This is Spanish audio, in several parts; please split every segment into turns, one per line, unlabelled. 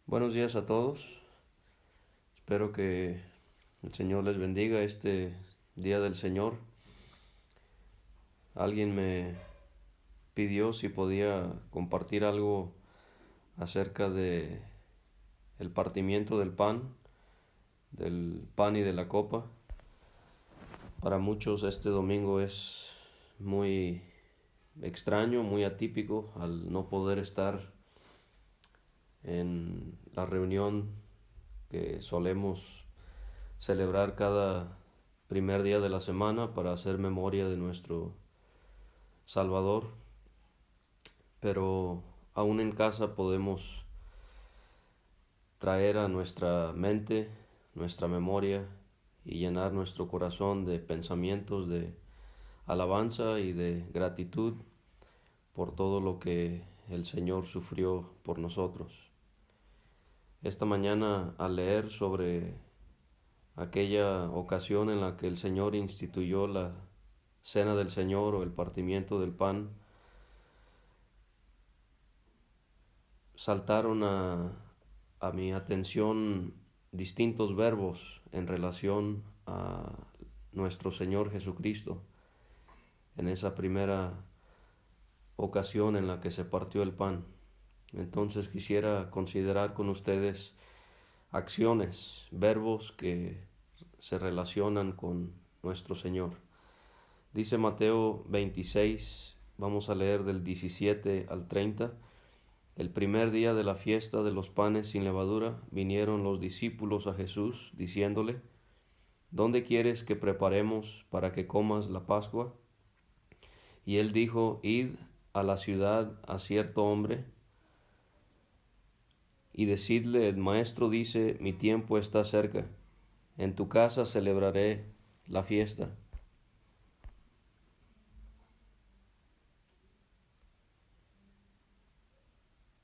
Buenos días a todos. Espero que el Señor les bendiga este día del Señor. Alguien me pidió si podía compartir algo acerca de el partimiento del pan y de la copa. Para muchos este domingo es muy extraño, muy atípico al no poder estar en la reunión que solemos celebrar cada primer día de la semana para hacer memoria de nuestro Salvador, pero aún en casa podemos traer a nuestra mente, nuestra memoria y llenar nuestro corazón de pensamientos de alabanza y de gratitud por todo lo que el Señor sufrió por nosotros. Esta mañana, al leer sobre aquella ocasión en la que el Señor instituyó la cena del Señor o el partimiento del pan, saltaron a mi atención distintos verbos en relación a nuestro Señor Jesucristo en esa primera ocasión en la que se partió el pan. Entonces quisiera considerar con ustedes acciones, verbos que se relacionan con nuestro Señor. Dice Mateo 26, vamos a leer del 17 al 30. El primer día de la fiesta de los panes sin levadura, vinieron los discípulos a Jesús, diciéndole: ¿Dónde quieres que preparemos para que comas la Pascua? Y él dijo: Id a la ciudad a cierto hombre, y decidle: el maestro dice, mi tiempo está cerca, en tu casa celebraré la fiesta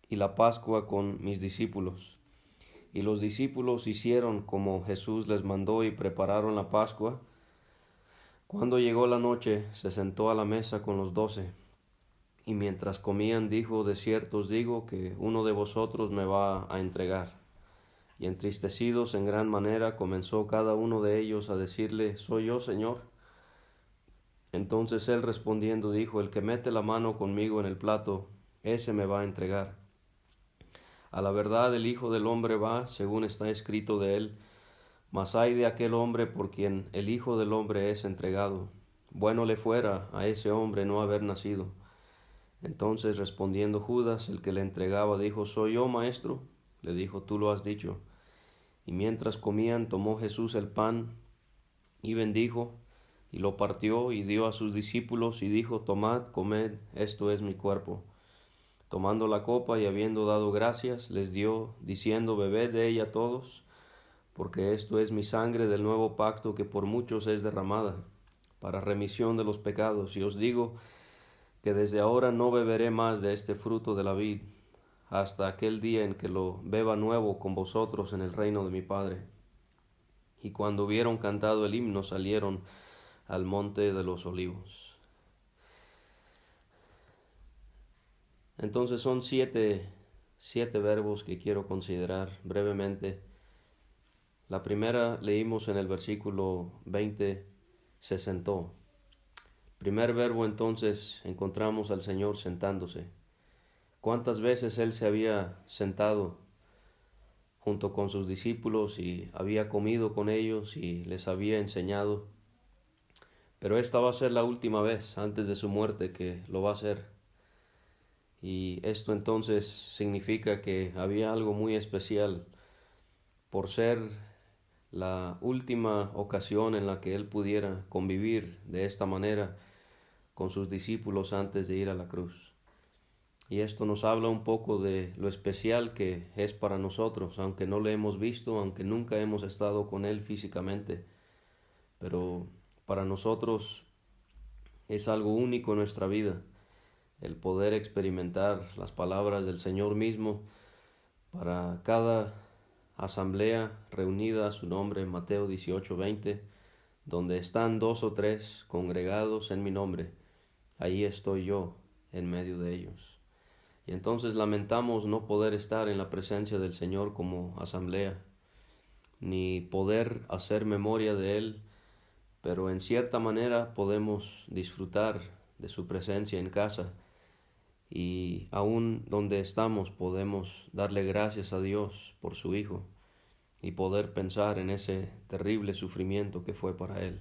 y la Pascua con mis discípulos. Y los discípulos hicieron como Jesús les mandó y prepararon la Pascua. Cuando llegó la noche, se sentó a la mesa con los 12, y mientras comían dijo: de cierto os digo que uno de vosotros me va a entregar. Y entristecidos en gran manera, comenzó cada uno de ellos a decirle: ¿soy yo, Señor? Entonces él respondiendo dijo: el que mete la mano conmigo en el plato, ese me va a entregar. A la verdad el Hijo del Hombre va, según está escrito de él, mas ay de aquel hombre por quien el Hijo del Hombre es entregado. Bueno le fuera a ese hombre no haber nacido. Entonces respondiendo Judas, el que le entregaba, dijo: ¿soy yo, maestro? Le dijo: tú lo has dicho. Y mientras comían, tomó Jesús el pan y bendijo, y lo partió y dio a sus discípulos, y dijo: tomad, comed, esto es mi cuerpo. Tomando la copa y habiendo dado gracias, les dio, diciendo: bebed de ella todos, porque esto es mi sangre del nuevo pacto, que por muchos es derramada, para remisión de los pecados. Y os digo que desde ahora no beberé más de este fruto de la vid, hasta aquel día en que lo beba nuevo con vosotros en el reino de mi Padre. Y cuando hubieron cantado el himno, salieron al monte de los olivos. Entonces son siete verbos que quiero considerar brevemente. La primera leímos en el versículo 20, se sentó. Primer verbo, entonces encontramos al Señor sentándose. ¿Cuántas veces Él se había sentado junto con sus discípulos y había comido con ellos y les había enseñado? Pero esta va a ser la última vez antes de su muerte que lo va a hacer. Y esto entonces significa que había algo muy especial por ser la última ocasión en la que él pudiera convivir de esta manera con sus discípulos antes de ir a la cruz. Y esto nos habla un poco de lo especial que es para nosotros, aunque no le hemos visto, aunque nunca hemos estado con él físicamente, pero para nosotros es algo único en nuestra vida, el poder experimentar las palabras del Señor mismo para cada asamblea reunida a su nombre. Mateo 18:20, donde están 2 o 3 congregados en mi nombre, ahí estoy yo en medio de ellos. Y entonces lamentamos no poder estar en la presencia del Señor como asamblea, ni poder hacer memoria de Él, pero en cierta manera podemos disfrutar de su presencia en casa, y aún donde estamos podemos darle gracias a Dios por su Hijo y poder pensar en ese terrible sufrimiento que fue para Él.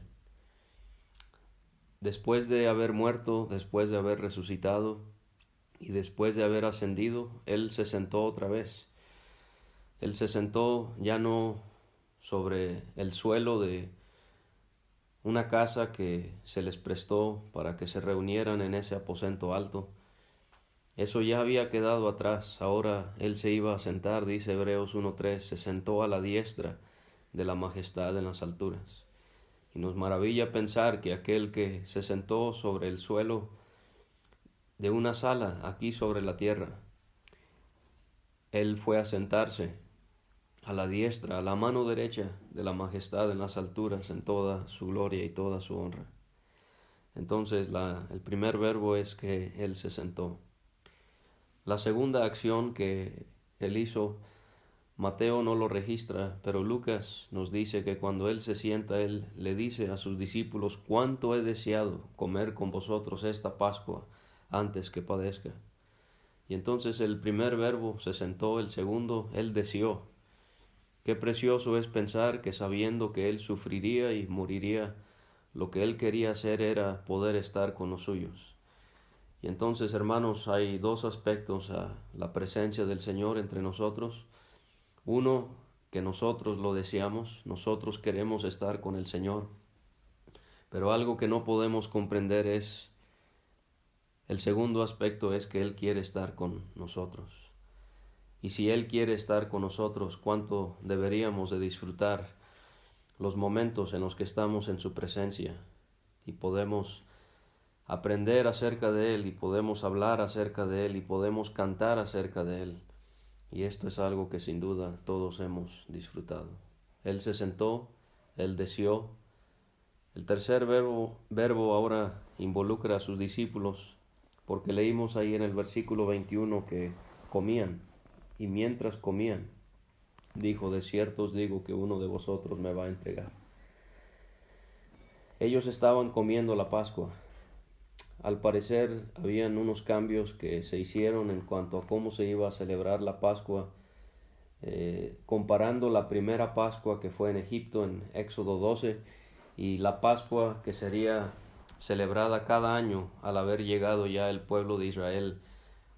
Después de haber muerto, después de haber resucitado y después de haber ascendido, Él se sentó otra vez. Él se sentó ya no sobre el suelo de una casa que se les prestó para que se reunieran en ese aposento alto. Eso ya había quedado atrás. Ahora Él se iba a sentar, dice Hebreos 1:3, se sentó a la diestra de la majestad en las alturas. Y nos maravilla pensar que aquel que se sentó sobre el suelo de una sala aquí sobre la tierra, Él fue a sentarse a la diestra, a la mano derecha de la majestad en las alturas, en toda su gloria y toda su honra. Entonces el primer verbo es que Él se sentó. La segunda acción que Él hizo, Mateo no lo registra, pero Lucas nos dice que cuando Él se sienta, Él le dice a sus discípulos: cuánto he deseado comer con vosotros esta Pascua antes que padezca. Y entonces el primer verbo se sentó, el segundo, Él deseó. Qué precioso es pensar que sabiendo que Él sufriría y moriría, lo que Él quería hacer era poder estar con los suyos. Y entonces, hermanos, hay dos aspectos a la presencia del Señor entre nosotros. Uno, que nosotros lo deseamos, nosotros queremos estar con el Señor. Pero algo que no podemos comprender es, el segundo aspecto es que Él quiere estar con nosotros. Y si Él quiere estar con nosotros, ¿cuánto deberíamos de disfrutar los momentos en los que estamos en su presencia y podemos aprender acerca de Él y podemos hablar acerca de Él y podemos cantar acerca de Él? Y esto es algo que sin duda todos hemos disfrutado. Él se sentó, Él deseó. El tercer verbo ahora involucra a sus discípulos, porque leímos ahí en el versículo 21 que comían, y mientras comían, dijo: de cierto os digo que uno de vosotros me va a entregar. Ellos estaban comiendo la Pascua. Al parecer habían unos cambios que se hicieron en cuanto a cómo se iba a celebrar la Pascua, comparando la primera Pascua que fue en Egipto en Éxodo 12 y la Pascua que sería celebrada cada año al haber llegado ya el pueblo de Israel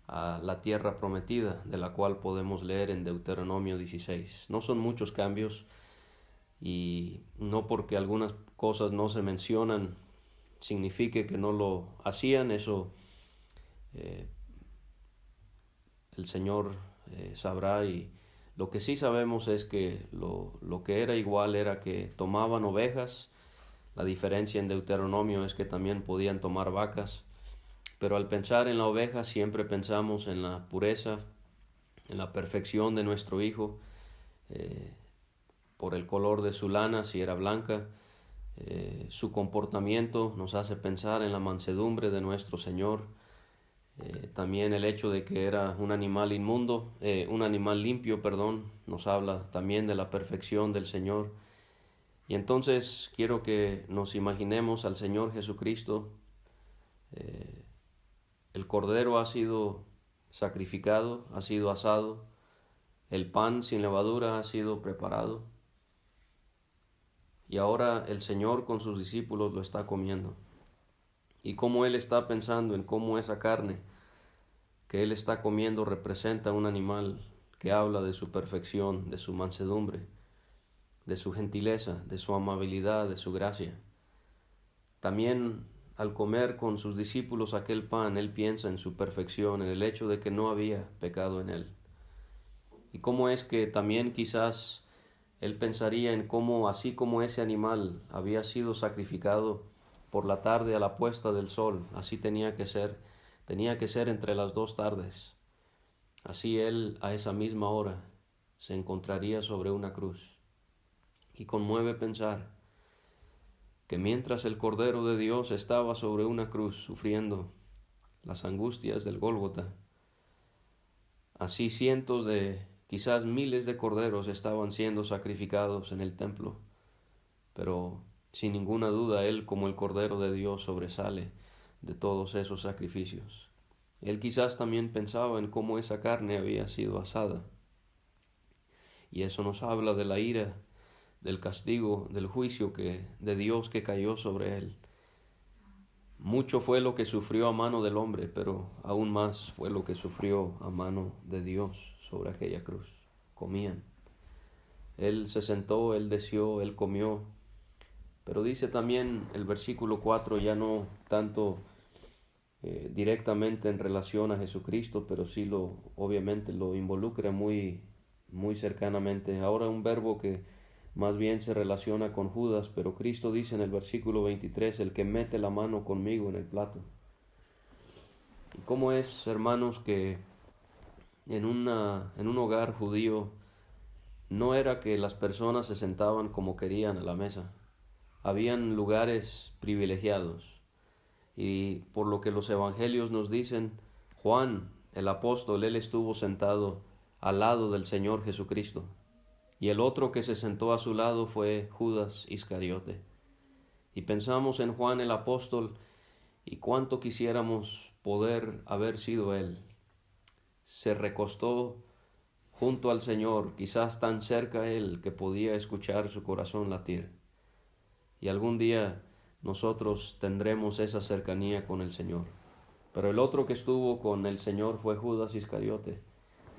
a la tierra prometida, de la cual podemos leer en Deuteronomio 16. No son muchos cambios, y no porque algunas cosas no se mencionan signifique que no lo hacían. Eso el Señor sabrá, y lo que sí sabemos es que lo que era igual era que tomaban ovejas. La diferencia en Deuteronomio es que también podían tomar vacas, pero al pensar en la oveja siempre pensamos en la pureza, en la perfección de nuestro Hijo, por el color de su lana, si era blanca. Su comportamiento nos hace pensar en la mansedumbre de nuestro Señor. También el hecho de que era un animal inmundo, un animal limpio, nos habla también de la perfección del Señor. Y entonces quiero que nos imaginemos al Señor Jesucristo. El cordero ha sido sacrificado, ha sido asado, el pan sin levadura ha sido preparado, y ahora el Señor con sus discípulos lo está comiendo. Y cómo Él está pensando en cómo esa carne que Él está comiendo representa un animal que habla de su perfección, de su mansedumbre, de su gentileza, de su amabilidad, de su gracia. También al comer con sus discípulos aquel pan, Él piensa en su perfección, en el hecho de que no había pecado en Él. Y cómo es que también quizás Él pensaría en cómo, así como ese animal había sido sacrificado por la tarde a la puesta del sol, así tenía que ser entre las dos tardes. Así Él a esa misma hora se encontraría sobre una cruz. Y conmueve pensar que mientras el Cordero de Dios estaba sobre una cruz sufriendo las angustias del Gólgota, Así cientos de, quizás miles de corderos estaban siendo sacrificados en el templo, pero sin ninguna duda Él, como el Cordero de Dios, sobresale de todos esos sacrificios. Él quizás también pensaba en cómo esa carne había sido asada, y eso nos habla de la ira, del castigo, del juicio de Dios que cayó sobre Él. Mucho fue lo que sufrió a mano del hombre, pero aún más fue lo que sufrió a mano de Dios sobre aquella cruz. Comían. Él se sentó, Él deseó, Él comió. Pero dice también el versículo 4, ya no tanto directamente en relación a Jesucristo, pero sí obviamente lo involucra muy, muy cercanamente. Ahora un verbo que más bien se relaciona con Judas, pero Cristo dice en el versículo 23, el que mete la mano conmigo en el plato. ¿Y cómo es, hermanos, que en un hogar judío no era que las personas se sentaban como querían a la mesa? Habían lugares privilegiados. Y por lo que los evangelios nos dicen, Juan, el apóstol, él estuvo sentado al lado del Señor Jesucristo. Y el otro que se sentó a su lado fue Judas Iscariote. Y pensamos en Juan el apóstol y cuánto quisiéramos poder haber sido él. Se recostó junto al Señor, quizás tan cerca a él que podía escuchar su corazón latir. Y algún día nosotros tendremos esa cercanía con el Señor. Pero el otro que estuvo con el Señor fue Judas Iscariote.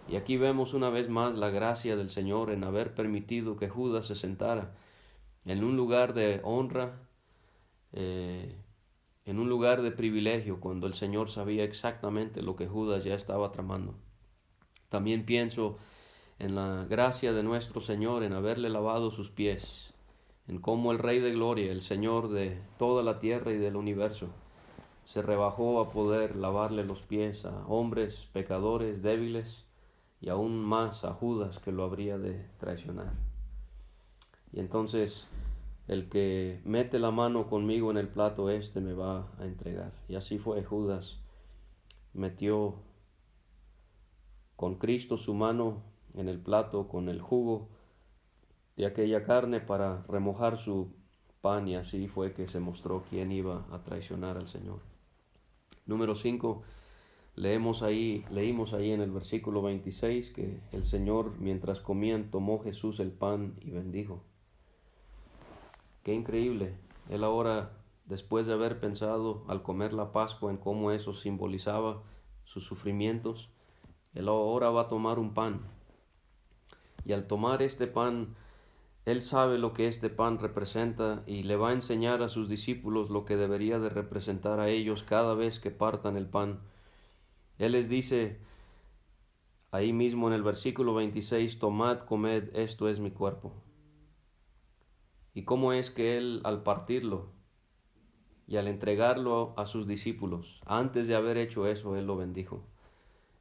Y aquí vemos una vez más la gracia del Señor en haber permitido que Judas se sentara en un lugar de honra, en un lugar de privilegio, cuando el Señor sabía exactamente lo que Judas ya estaba tramando. También pienso en la gracia de nuestro Señor en haberle lavado sus pies, en cómo el Rey de Gloria, el Señor de toda la tierra y del universo, se rebajó a poder lavarle los pies a hombres pecadores, débiles, y aún más a Judas, que lo habría de traicionar. Y entonces el que mete la mano conmigo en el plato, este me va a entregar. Y así fue. Judas metió con Cristo su mano en el plato con el jugo de aquella carne para remojar su pan, y así fue que se mostró quién iba a traicionar al Señor. Número 5, leímos ahí en el versículo 26 que el Señor, mientras comían, tomó Jesús el pan y bendijo. Qué increíble. Él ahora, después de haber pensado al comer la Pascua en cómo eso simbolizaba sus sufrimientos, Él ahora va a tomar un pan. Y al tomar este pan, Él sabe lo que este pan representa y le va a enseñar a sus discípulos lo que debería de representar a ellos cada vez que partan el pan. Él les dice ahí mismo en el versículo 26, tomad, comed, esto es mi cuerpo. ¿Y cómo es que Él, al partirlo y al entregarlo a sus discípulos, antes de haber hecho eso, Él lo bendijo?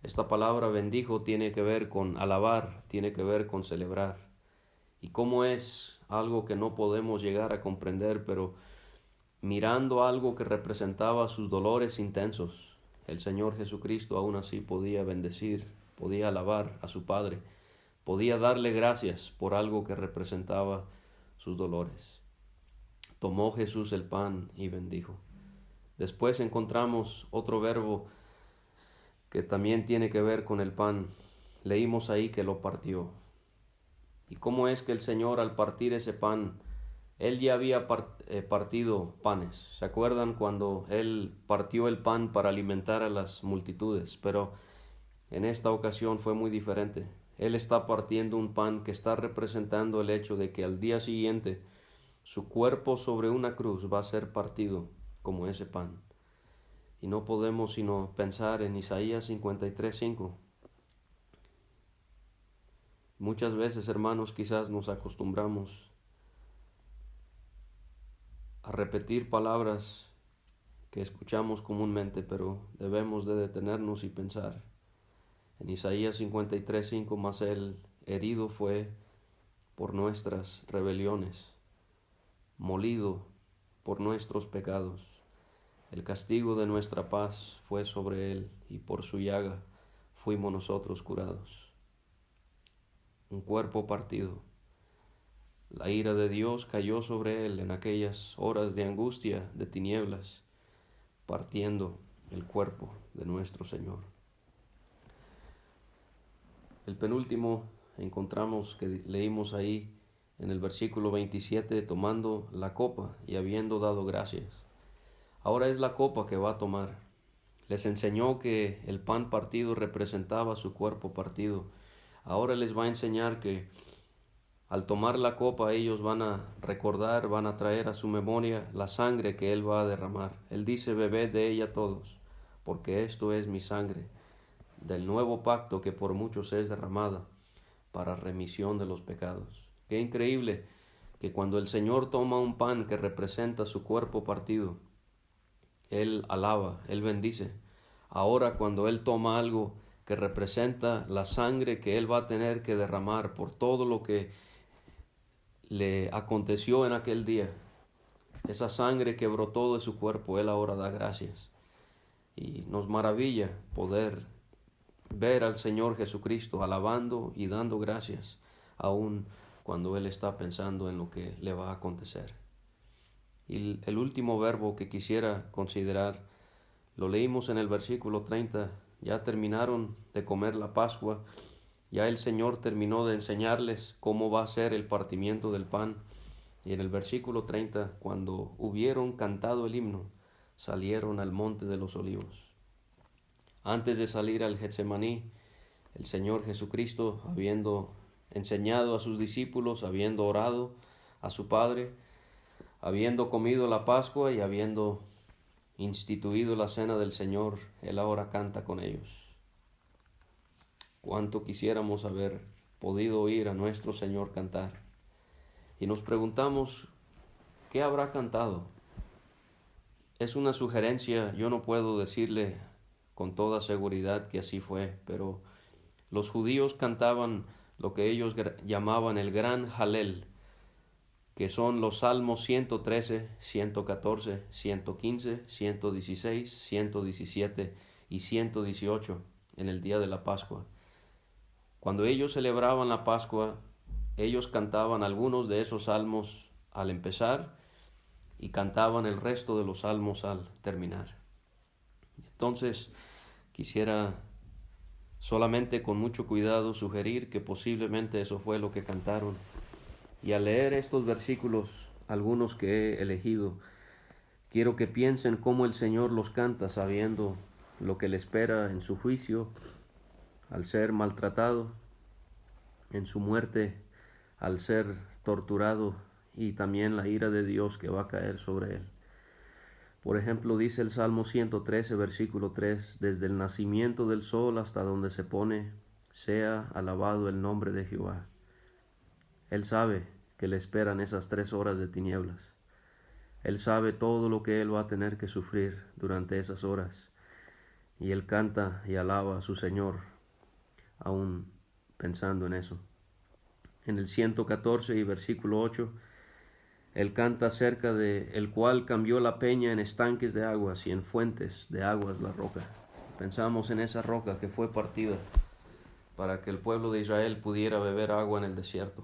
Esta palabra bendijo tiene que ver con alabar, tiene que ver con celebrar. Y cómo es algo que no podemos llegar a comprender, pero mirando algo que representaba sus dolores intensos, el Señor Jesucristo aún así podía bendecir, podía alabar a su Padre, podía darle gracias por algo que representaba sus dolores. Tomó Jesús el pan y bendijo. Después encontramos otro verbo que también tiene que ver con el pan. Leímos ahí que lo partió. ¿Y cómo es que el Señor, al partir ese pan, Él ya había partido panes? ¿Se acuerdan cuando Él partió el pan para alimentar a las multitudes? Pero en esta ocasión fue muy diferente. Él está partiendo un pan que está representando el hecho de que al día siguiente su cuerpo sobre una cruz va a ser partido como ese pan. Y no podemos sino pensar en Isaías 53:5. Muchas veces, hermanos, quizás nos acostumbramos a repetir palabras que escuchamos comúnmente, pero debemos de detenernos y pensar. En Isaías 53:5, mas Él herido fue por nuestras rebeliones, molido por nuestros pecados. El castigo de nuestra paz fue sobre Él, y por su llaga fuimos nosotros curados. Un cuerpo partido. La ira de Dios cayó sobre él en aquellas horas de angustia, de tinieblas, partiendo el cuerpo de nuestro Señor. El penúltimo encontramos que leímos ahí en el versículo 27, tomando la copa y habiendo dado gracias. Ahora es la copa que va a tomar. Les enseñó que el pan partido representaba su cuerpo partido. Ahora les va a enseñar que al tomar la copa ellos van a recordar, van a traer a su memoria la sangre que Él va a derramar. Él dice, bebed de ella todos, porque esto es mi sangre, del nuevo pacto que por muchos es derramada para remisión de los pecados. Qué increíble que cuando el Señor toma un pan que representa su cuerpo partido, Él alaba, Él bendice. Ahora cuando Él toma algo que representa la sangre que Él va a tener que derramar por todo lo que le aconteció en aquel día, esa sangre que brotó de su cuerpo, Él ahora da gracias. Y nos maravilla poder ver al Señor Jesucristo alabando y dando gracias, aun cuando Él está pensando en lo que le va a acontecer. Y el último verbo que quisiera considerar, lo leímos en el versículo 30, ya terminaron de comer la Pascua, ya el Señor terminó de enseñarles cómo va a ser el partimiento del pan. Y en el versículo 30, cuando hubieron cantado el himno, salieron al monte de los olivos. Antes de salir al Getsemaní, el Señor Jesucristo, habiendo enseñado a sus discípulos, habiendo orado a su Padre, habiendo comido la Pascua y habiendo instituido la cena del Señor, Él ahora canta con ellos. Cuánto quisiéramos haber podido oír a nuestro Señor cantar. Y nos preguntamos, ¿qué habrá cantado? Es una sugerencia, yo no puedo decirle con toda seguridad que así fue, pero los judíos cantaban lo que ellos llamaban el gran Halel, que son los salmos 113, 114, 115, 116, 117 y 118 en el día de la Pascua. Cuando ellos celebraban la Pascua, ellos cantaban algunos de esos salmos al empezar y cantaban el resto de los salmos al terminar. Entonces, quisiera solamente con mucho cuidado sugerir que posiblemente eso fue lo que cantaron. Y al leer estos versículos, algunos que he elegido, quiero que piensen cómo el Señor los canta sabiendo lo que le espera en su juicio, al ser maltratado, en su muerte, al ser torturado y también la ira de Dios que va a caer sobre él. Por ejemplo, dice el Salmo 113, versículo 3, desde el nacimiento del sol hasta donde se pone, sea alabado el nombre de Jehová. Él sabe que le esperan esas 3 horas de tinieblas. Él sabe todo lo que él va a tener que sufrir durante esas horas. Y él canta y alaba a su Señor, aún pensando en eso. En el 114 y versículo 8, él canta acerca de el cual cambió la peña en estanques de aguas y en fuentes de aguas la roca. Pensamos en esa roca que fue partida para que el pueblo de Israel pudiera beber agua en el desierto.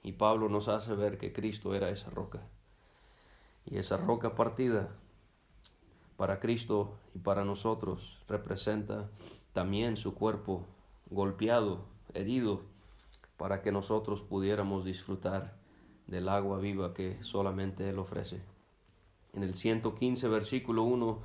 Y Pablo nos hace ver que Cristo era esa roca. Y esa roca partida para Cristo y para nosotros representa también su cuerpo golpeado, herido, para que nosotros pudiéramos disfrutar del agua viva que solamente Él ofrece. En el 115, versículo 1,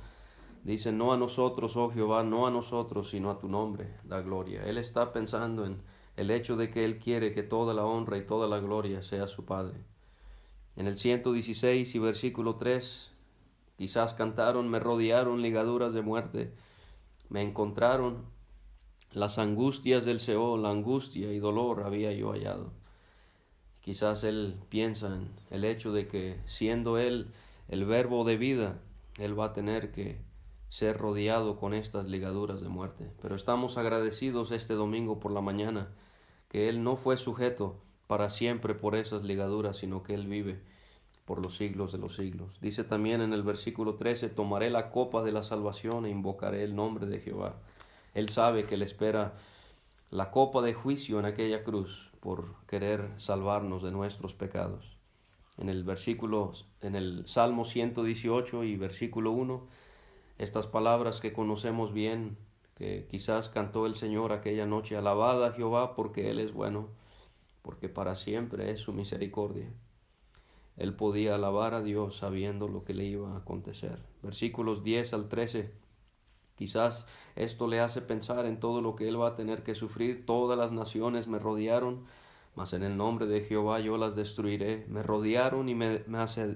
dice, no a nosotros, oh Jehová, no a nosotros, sino a tu nombre da gloria. Él está pensando en el hecho de que Él quiere que toda la honra y toda la gloria sea su Padre. En el 116 y versículo 3, quizás cantaron, me rodearon ligaduras de muerte, me encontraron las angustias del Seol, la angustia y dolor había yo hallado. Quizás él piensa en el hecho de que siendo él el verbo de vida, él va a tener que ser rodeado con estas ligaduras de muerte. Pero estamos agradecidos este domingo por la mañana que él no fue sujeto para siempre por esas ligaduras, sino que él vive por los siglos de los siglos. Dice también en el versículo 13, tomaré la copa de la salvación e invocaré el nombre de Jehová. Él sabe que le espera la copa de juicio en aquella cruz por querer salvarnos de nuestros pecados. En el Salmo 118 y versículo 1, estas palabras que conocemos bien, que quizás cantó el Señor aquella noche: alabad a Jehová porque Él es bueno, porque para siempre es su misericordia. Él podía alabar a Dios sabiendo lo que le iba a acontecer. Versículos 10 al 13. Quizás esto le hace pensar en todo lo que él va a tener que sufrir. Todas las naciones me rodearon, mas en el nombre de Jehová yo las destruiré. Me rodearon y me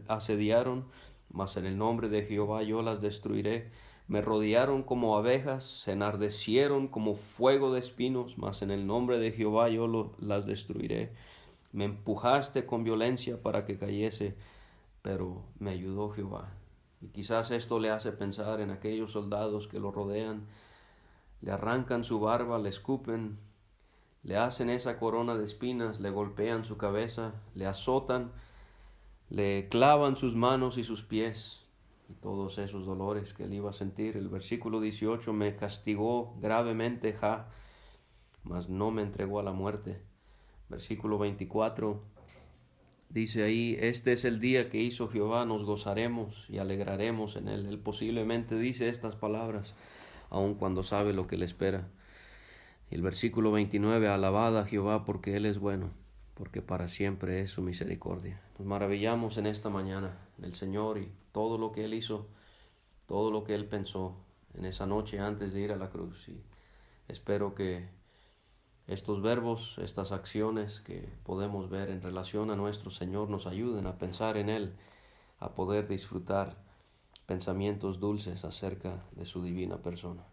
asediaron, mas en el nombre de Jehová yo las destruiré. Me rodearon como abejas, se enardecieron como fuego de espinos, mas en el nombre de Jehová yo las destruiré. Me empujaste con violencia para que cayese, pero me ayudó Jehová. Y quizás esto le hace pensar en aquellos soldados que lo rodean, le arrancan su barba, le escupen, le hacen esa corona de espinas, le golpean su cabeza, le azotan, le clavan sus manos y sus pies, y todos esos dolores que él iba a sentir. El versículo 18, me castigó gravemente mas no me entregó a la muerte. Versículo 24, dice ahí: este es el día que hizo Jehová, nos gozaremos y alegraremos en él. Él posiblemente dice estas palabras aun cuando sabe lo que le espera. Y el versículo 29, alabad a Jehová porque él es bueno, porque para siempre es su misericordia. Nos maravillamos en esta mañana del Señor y todo lo que él hizo, todo lo que él pensó en esa noche antes de ir a la cruz. Y espero que estos verbos, estas acciones que podemos ver en relación a nuestro Señor nos ayuden a pensar en Él, a poder disfrutar pensamientos dulces acerca de su divina persona.